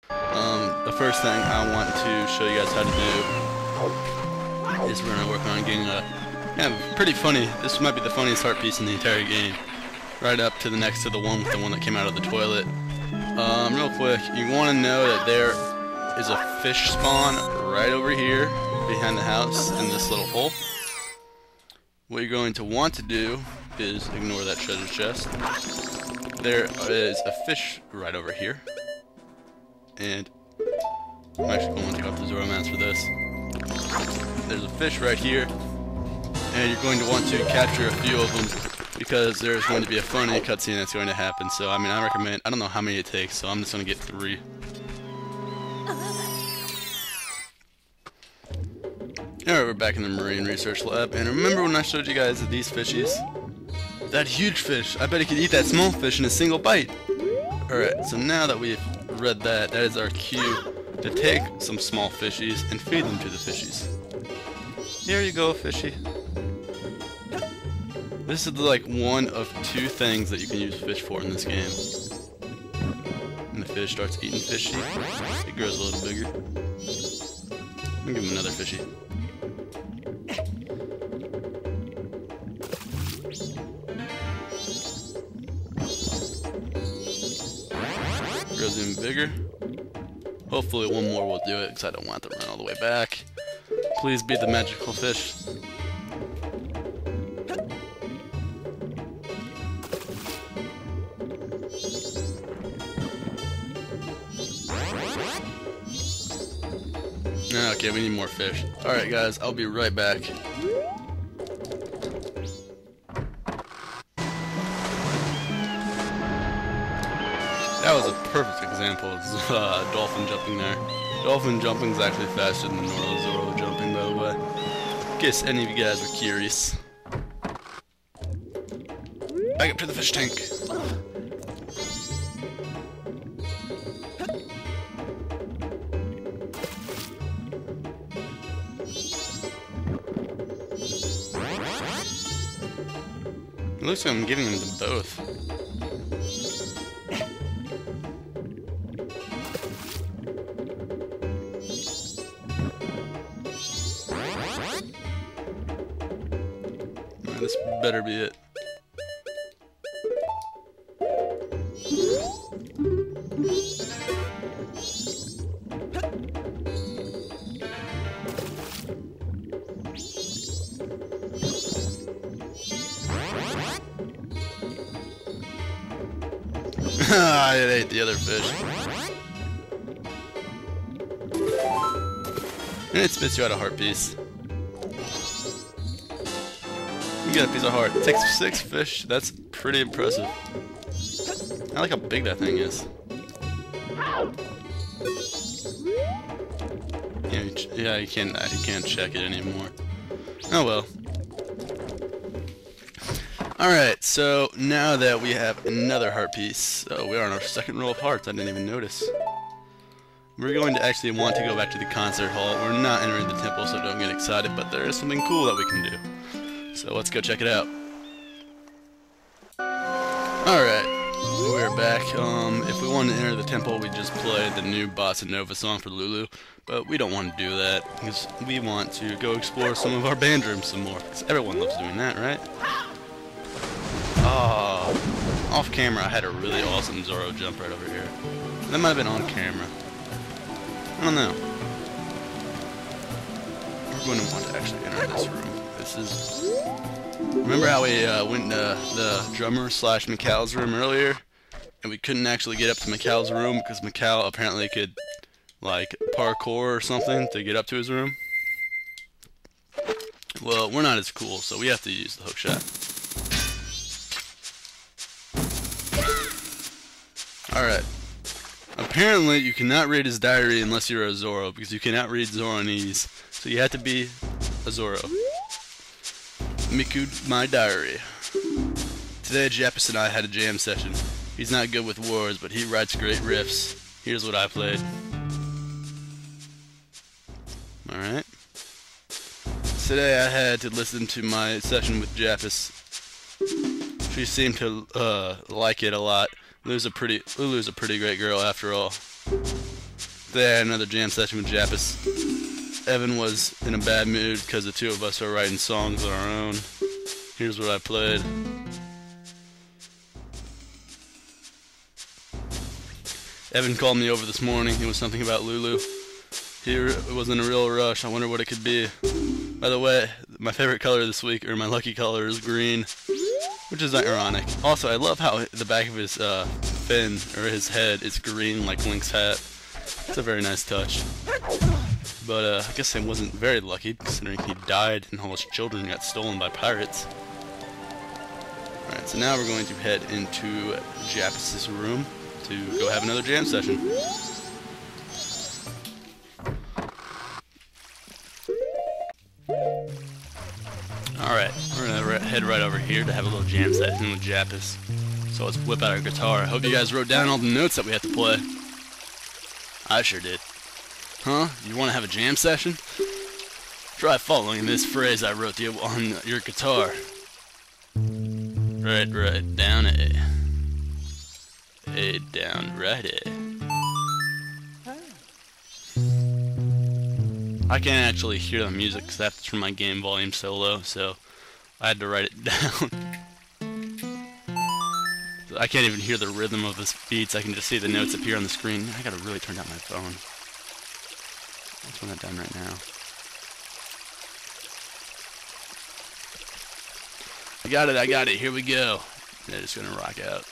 The first thing I want to show you guys how to do is we're going to work on getting a pretty funny, this might be the funniest heart piece in the entire game, right up to the next to the one with the one that came out of the toilet. Real quick, you want to know that there is a fish spawn right over here behind the house in this little hole. What you're going to want to do is ignore that treasure chest. There is a fish right over here, and I'm actually going to drop the Zoro Mats for this. There's a fish right here, and you're going to want to capture a few of them because there's going to be a funny cutscene that's going to happen. So I mean, I recommend, I don't know how many it takes, so I'm just going to get 3. Alright, we're back in the Marine Research Lab, and remember when I showed you guys these fishies? That huge fish, I bet he could eat that small fish in a single bite! Alright, so now that we've read that, that is our cue to take some small fishies and feed them to the fishies. Here you go, fishy. This is like one of 2 things that you can use fish for in this game. When the fish starts eating fishy, it grows a little bigger. Let me give him another fishy. Grows even bigger. Hopefully one more will do it, because I don't want to run all the way back. Please be the magical fish. Okay, we need more fish. Alright guys, I'll be right back. That was a perfect example of dolphin jumping there. Dolphin jumping is actually faster than the normal Zoro jumping, by the way. In case any of you guys were curious. Back up to the fish tank. It looks like I'm giving them to both. This better be it. It ate the other fish. And it spits you out a heart piece. You get a piece of heart. It takes 6 fish. That's pretty impressive. I like how big that thing is. Yeah, you can't check it anymore. Oh well. Alright, so now that we have another heart piece, so we are on our second row of hearts, I didn't even notice. We're going to actually want to go back to the concert hall. We're not entering the temple, so don't get excited, but there is something cool that we can do. So let's go check it out. Alright, we're back. If we wanted to enter the temple, we'd just play the new Bossa Nova song for Lulu, but we don't want to do that, because we want to go explore some of our band rooms some more, because everyone loves doing that, right? Oh, off camera I had a really awesome Zoro jump right over here. That might have been on camera. I don't know. We're going to want to actually enter this room. This is... Remember how we went to the drummer / Macau's room earlier? And we couldn't actually get up to Macau's room because Macau apparently could, like, parkour or something to get up to his room? Well, we're not as cool, so we have to use the hook shot. Alright. Apparently, you cannot read his diary unless you're a Zoro, because you cannot read Zoronese. So you have to be a Zoro. Miku, my diary. Today, Jappus and I had a jam session. He's not good with words, but he writes great riffs. Here's what I played. Alright. Today, I had to listen to my session with Jappus. She seemed to like it a lot. Lulu's a pretty great girl after all. Yesterday I had another jam session with Jappus. Evan was in a bad mood because the two of us are writing songs on our own. Here's what I played. Evan called me over this morning. It was something about Lulu. He was in a real rush. I wonder what it could be. By the way, my favorite color this week, or my lucky color, is green, which is ironic. Also, I love how the back of his fin, or his head, is green like Link's hat. It's a very nice touch. But I guess I wasn't very lucky, considering he died and all his children got stolen by pirates. Alright, so now we're going to head into Jappus' room to go have another jam session. Alright, we're gonna head right over here to have a little jam session with Jappus. So let's whip out our guitar. I hope you guys wrote down all the notes that we have to play. I sure did. Huh? You want to have a jam session? Try following this phrase I wrote you on your guitar. Right, down A. A, down, right A. I can't actually hear the music because that's from my game volume so low, so I had to write it down. I can't even hear the rhythm of the beats, I can just see the notes appear on the screen. I gotta really turn down my phone. I'll turn that down right now. I got it, here we go. They're just gonna rock out.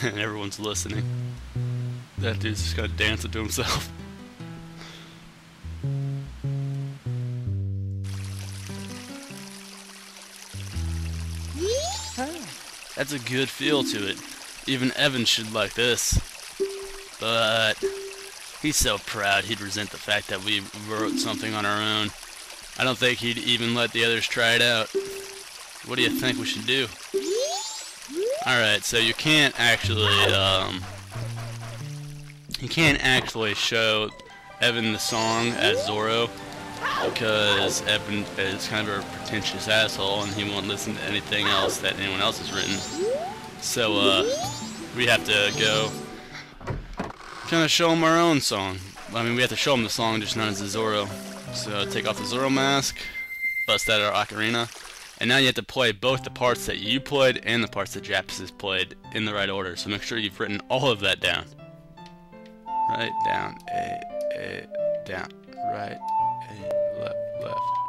And everyone's listening. That dude's just gonna dance it to himself. That's a good feel to it. Even Evan should like this. But he's so proud he'd resent the fact that we wrote something on our own. I don't think he'd even let the others try it out. What do you think we should do? Alright, so you can't actually show Evan the song as Zorro because Evan is kind of a pretentious asshole and he won't listen to anything else that anyone else has written. So we have to go kind of show him our own song. I mean, we have to show him the song, just not as a Zorro. So take off the Zorro mask, bust out our ocarina. And now you have to play both the parts that you played and the parts that Jappus has played in the right order. So make sure you've written all of that down. Right, down, A, down, right, A, left,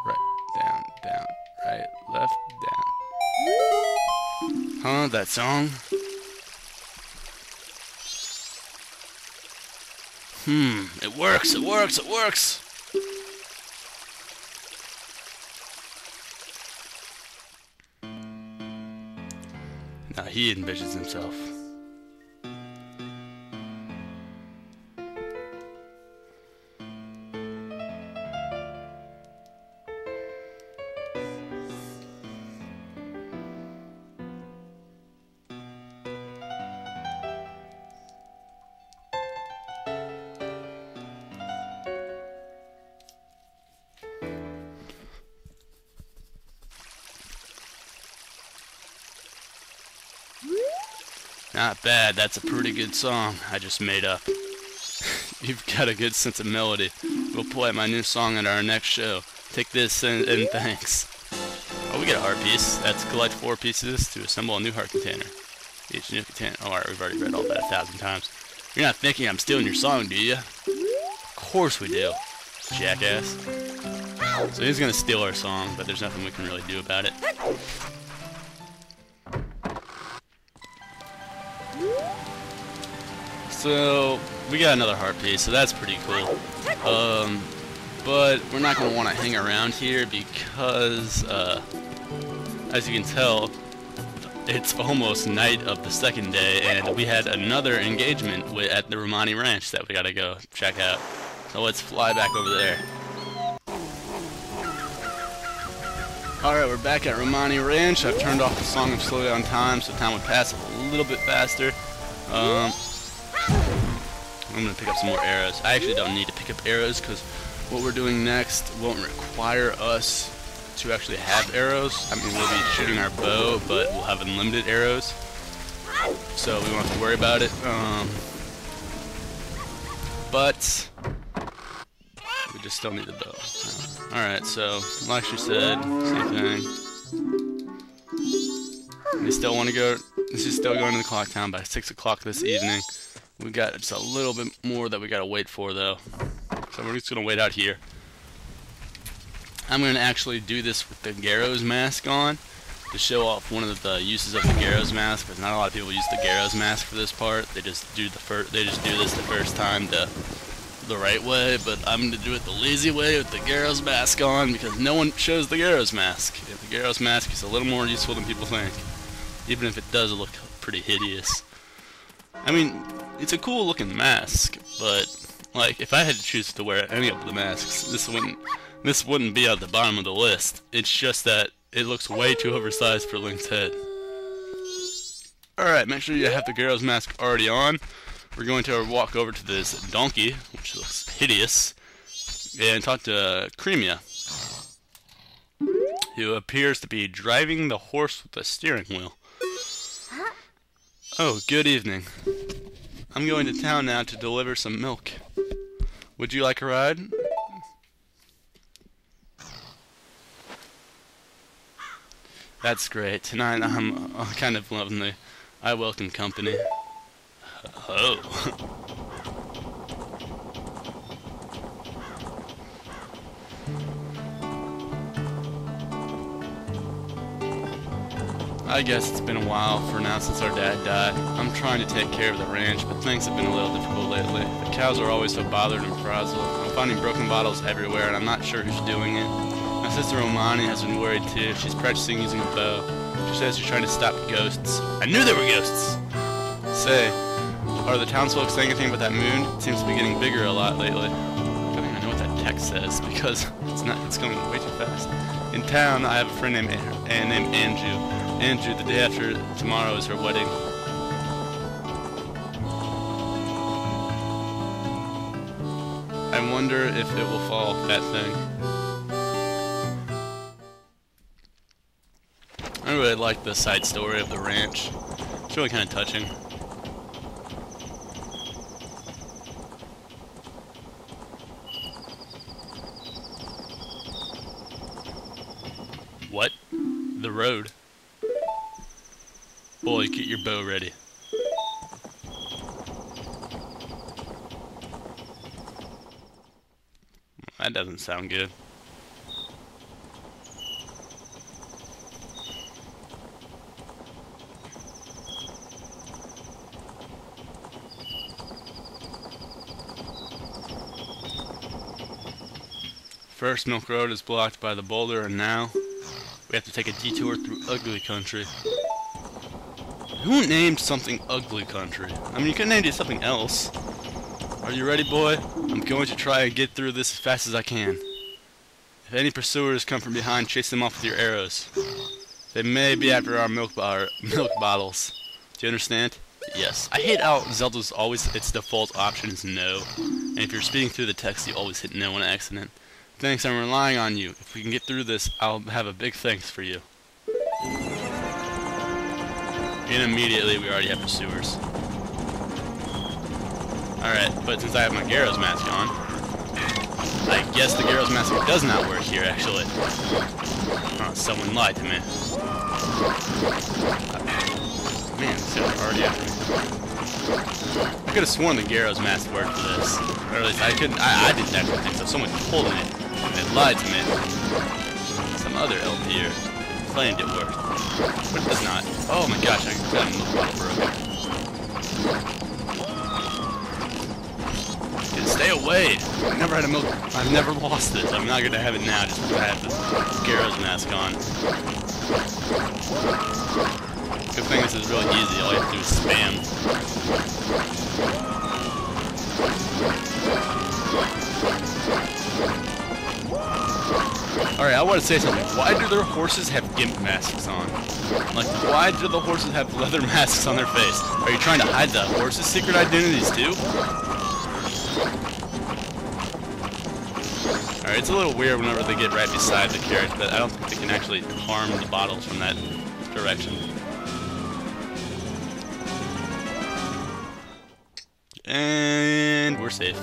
right, down, right, left, down. Huh, that song? It works, it works, it works! Now he envisions himself. Not bad, that's a pretty good song I just made up. You've got a good sense of melody. We'll play my new song at our next show. Take this and thanks. Oh, we get a heart piece. That's collect 4 pieces to assemble a new heart container. Each new container. Oh, alright, we've already read all that 1,000 times. You're not thinking I'm stealing your song, do you? Of course we do, jackass. So he's gonna steal our song, but there's nothing we can really do about it. So we got another heart piece, so that's pretty cool. But we're not going to want to hang around here because, as you can tell, it's almost night of the second day, and we had another engagement at the Romani Ranch that we got to go check out. So let's fly back over there. Alright, we're back at Romani Ranch. I've turned off the song of Slow Down Time so time would pass a little bit faster. I'm going to pick up some more arrows. I actually don't need to pick up arrows because what we're doing next won't require us to actually have arrows. I mean, we'll be shooting our bow, but we'll have unlimited arrows. So we won't have to worry about it. But we just still need the bow. Alright, so like she said, same thing. We still want to go. This is still going to the clock town by 6 o'clock this evening. We got just a little bit more that we gotta wait for though. So we're just gonna wait out here. I'm gonna actually do this with the Garrow's mask on to show off one of the uses of the Garrow's mask, because not a lot of people use the Garrow's mask for this part. They just do this the first time the right way, but I'm gonna do it the lazy way with the Garrow's mask on because no one shows the Garrow's mask. Yeah, the Garrow's mask is a little more useful than people think, even if it does look pretty hideous. I mean, it's a cool looking mask, but like if I had to choose to wear any of the masks, this wouldn't be at the bottom of the list. It's just that it looks way too oversized for Link's head. Alright, make sure you have the Garrow's mask already on. We're going to walk over to this donkey, which looks hideous, and talk to Cremia, who appears to be driving the horse with the steering wheel. Oh, good evening. I'm going to town now to deliver some milk. Would you like a ride? That's great. Tonight I'm kind of lonely. I welcome company. Oh. I guess it's been a while for now since our dad died. I'm trying to take care of the ranch, but things have been a little difficult lately. The cows are always so bothered and frazzled. I'm finding broken bottles everywhere, and I'm not sure who's doing it. My sister Romani has been worried too. She's practicing using a bow. She says she's trying to stop ghosts. I knew there were ghosts! Say, are the townsfolk saying anything about that moon? It seems to be getting bigger a lot lately. I don't even know what that text says because it's going way too fast. In town, I have a friend named Andrew. Andrew, the day after tomorrow is her wedding. I wonder if it will fall, that thing. I really like the side story of the ranch. It's really kind of touching. What? The road. Boy, get your bow ready. That doesn't sound good. First Milk Road is blocked by the boulder, and now we have to take a detour through ugly country. Who named something ugly country? I mean, you could have named it something else. Are you ready, boy? I'm going to try and get through this as fast as I can. If any pursuers come from behind, chase them off with your arrows. They may be after our milk bottles. Do you understand? Yes. I hate how Zelda's always, its default option is no. And if you're speaking through the text, you always hit no on accident. Thanks, I'm relying on you. If we can get through this, I'll have a big thanks for you. And immediately we already have pursuers. Alright, but since I have my Garrow's mask on, I guess the Garrow's mask does not work here, actually. Oh, someone lied to me. Man, this guy's already after me. I could have sworn the Garrow's mask worked for this. Or at least I couldn't. I didn't actually think so. Someone told me it. They lied to me. Some other LP claimed it worked. But it does not. Oh my gosh, I got a milk bottle broken. Dude, stay away! I've never had a milk. I've never lost this. I'm not gonna have it now just because I have the Garrow's mask on. Good thing this is really easy. All you have to do is spam. Alright, I want to say something. Why do their horses have gimp masks on? Like, why do the horses have leather masks on their face? Are you trying to hide the horses' secret identities too? Alright, it's a little weird whenever they get right beside the carriage, but I don't think they can actually harm the bottles from that direction. And we're safe.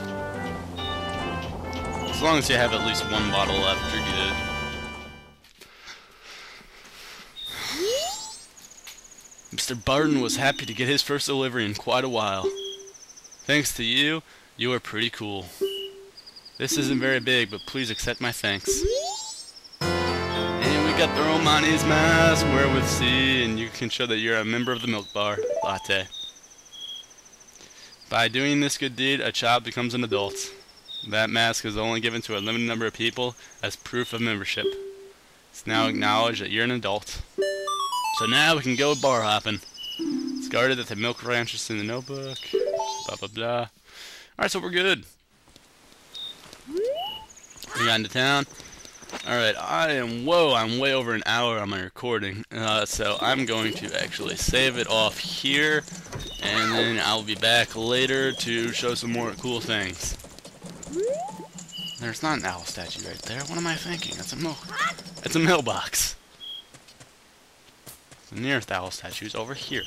As long as you have at least one bottle left, you're good. Mr. Barton was happy to get his first delivery in quite a while. Thanks to you, you are pretty cool. This isn't very big, but please accept my thanks. And we got the Romani's mask, wear with C, and you can show that you're a member of the Milk Bar Latte. By doing this good deed, a child becomes an adult. That mask is only given to a limited number of people as proof of membership. It's now acknowledged that you're an adult. So now we can go bar hopping. It's guarded at the milk ranch in the notebook. Blah blah blah. Alright, so we're good. We got into town. Alright, I'm way over an hour on my recording. So I'm going to actually save it off here. And then I'll be back later to show some more cool things. There's not an owl statue right there. What am I thinking? It's a mailbox. The nearest owl statue is over here.